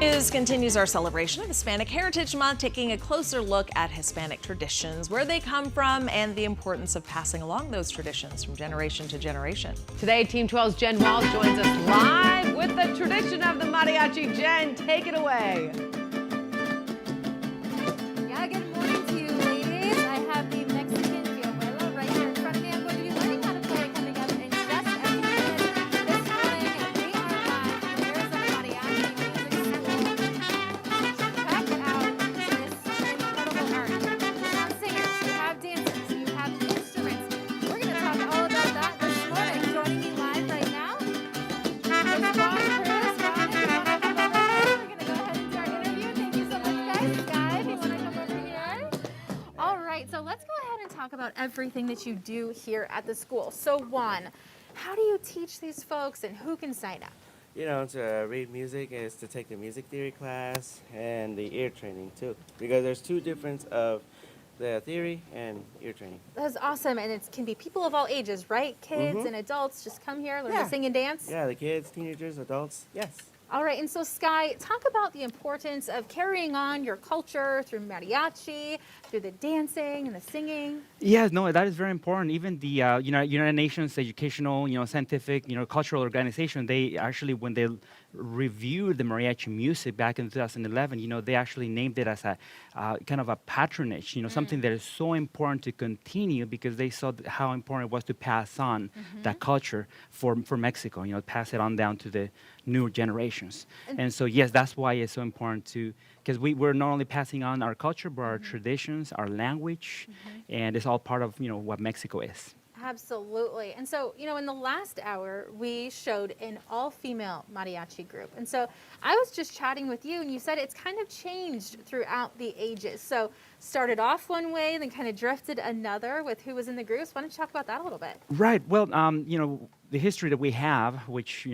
News continues our celebration of Hispanic Heritage Month, taking a closer look at Hispanic traditions, where they come from, and the importance of passing along those traditions from generation to generation. Today, Team 12's Jen Walsh joins us live with the tradition of the mariachi. Jen, take it away. Yeah, good morning to you, ladies. I have the Mexican vihuela right here in front of me. I'm going to be learning how to play it coming up in just a few minutes. This morning, we are live from the Arizona Mariachi Music School. Check out this incredible art. You have singers, you have dancers, you have instruments. We're going to talk all about that this morning. Joining me live right now is Ron Cruz. Ron, if you want to come over here, we're going to go ahead and do our interview. Thank you so much, guys. Sky, if you want to come over here. All right, so let's go ahead and talk about everything that you do here at the school. So Juan, how do you teach these folks and who can sign up? You know, to read music is to take the music theory class and the ear training too, because there's two differences of the theory and ear training. That's awesome, and it can be people of all ages, right? Kids and adults, just come here, learn to sing and dance. Yeah, the kids, teenagers, adults, yes. All right, and so Sky, talk about the importance of carrying on your culture through mariachi, through the dancing and the singing. Yes, no, that is very important. Even the United Nations Educational, Scientific, Cultural Organization, they actually, when they reviewed the mariachi music back in 2011, they actually named it as a kind of a patronage, something that is so important to continue because they saw how important it was to pass on that culture for Mexico, pass it on down to the newer generations. And so, yes, that's why it's so important to, because we're not only passing on our culture, but our traditions, our language, and it's all part of, what Mexico is. Absolutely. And so, in the last hour, we showed an all-female mariachi group. And so I was just chatting with you, and you said it's kind of changed throughout the ages. So started off one way, then kind of drifted another with who was in the groups. Why don't you talk about that a little bit? Right. Well, the history that we have, which,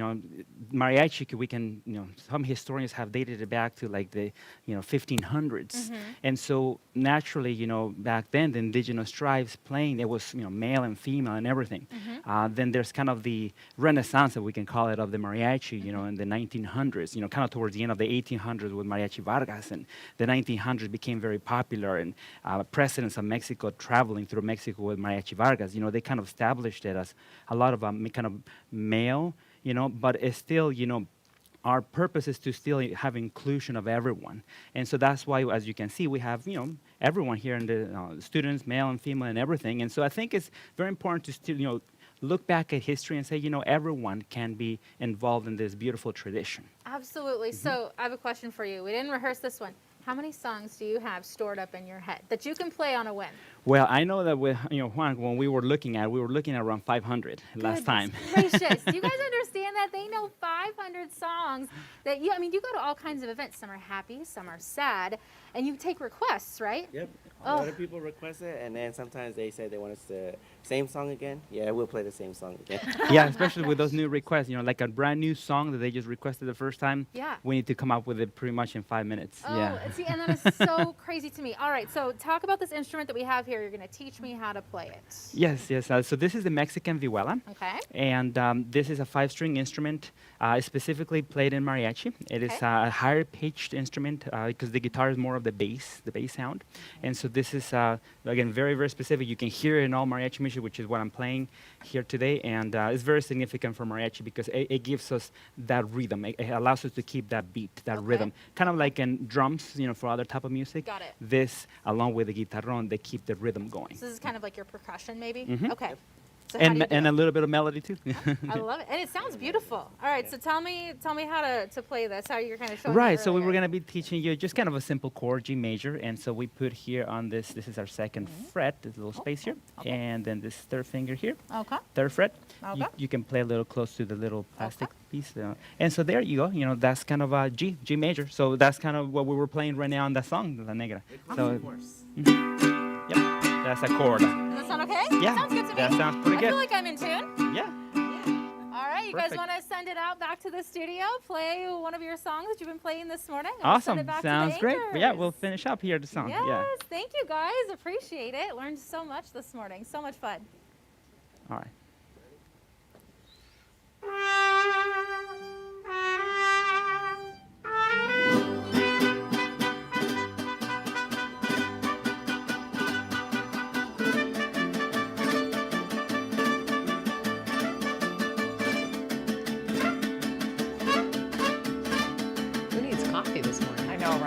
mariachi, we can, some historians have dated it back to like the, 1500s. And so naturally, back then, the indigenous tribes playing, it was, male and female and everything. Then there's kind of the renaissance, that we can call it, of the mariachi, in the 1900s, kind of towards the end of the 1800s with Mariachi Vargas. And the 1900s became very popular, and presidents of Mexico traveling through Mexico with Mariachi Vargas, they kind of established it as a lot of kind of male, but it's still, our purpose is to still have inclusion of everyone. And so that's why, as you can see, we have, everyone here in the students, male and female and everything. And so I think it's very important to still, look back at history and say, everyone can be involved in this beautiful tradition. Absolutely. So I have a question for you. We didn't rehearse this one. How many songs do you have stored up in your head that you can play on a whim? Well, I know that with, Juan, when we were looking at around 500 last time. Gracious. Do you guys understand that? They know 500 songs that you go to all kinds of events. Some are happy, some are sad, and you take requests, right? Yep. A lot of people request it, and then sometimes they say they want us to same song again. Yeah, we'll play the same song again. Yeah, especially with those new requests, like a brand new song that they just requested the first time. Yeah. We need to come up with it pretty much in 5 minutes. Oh, yeah. See, and that is so crazy to me. All right, so talk about this instrument that we have here. You're going to teach me how to play it. Yes. So this is the Mexican vihuela. Okay. And this is a 5-string instrument, specifically played in mariachi. It is a higher pitched instrument because the guitar is more of the bass sound. And so this is, again, very, very specific. You can hear it in all mariachi music, which is what I'm playing here today. And it's very significant for mariachi because it gives us that rhythm. It allows us to keep that beat, that rhythm. Kind of like in drums, for other type of music. Got it. This, along with the guitarron, they keep the rhythm going. So this is kind of like your percussion, maybe? Okay. So and a little bit of melody too. I love it, and it sounds beautiful. All right, so tell me how to play this. How you're kind of showing. Right, so we were going to be teaching you just kind of a simple chord, G major, and so we put here on this is our second fret, this little space here, and then this third finger here. Okay. Third fret. Okay. You can play a little close to the little plastic piece, and so there you go. That's kind of a G major. So that's kind of what we were playing right now on that song, La Negra. So, yep, that's a chord. Does that sound okay? Yeah, Sounds good to me. that sounds pretty good. I feel like I'm in tune. Yeah. All right, you Perfect. guys want to send it out back to the studio? Play one of your songs that you've been playing this morning. And Awesome. Send it back Sounds to the great. Yeah, anchors. we'll finish up here the song. Yes, Yeah. thank you guys. Appreciate it. Learned so much this morning. So much fun. All right.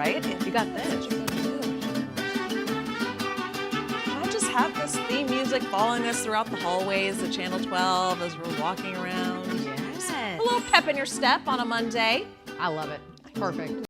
right? You got this. I just have this theme music following us throughout the hallways of Channel 12 as we're walking around. Yes. A little pep in your step on a Monday. I love it. Perfect.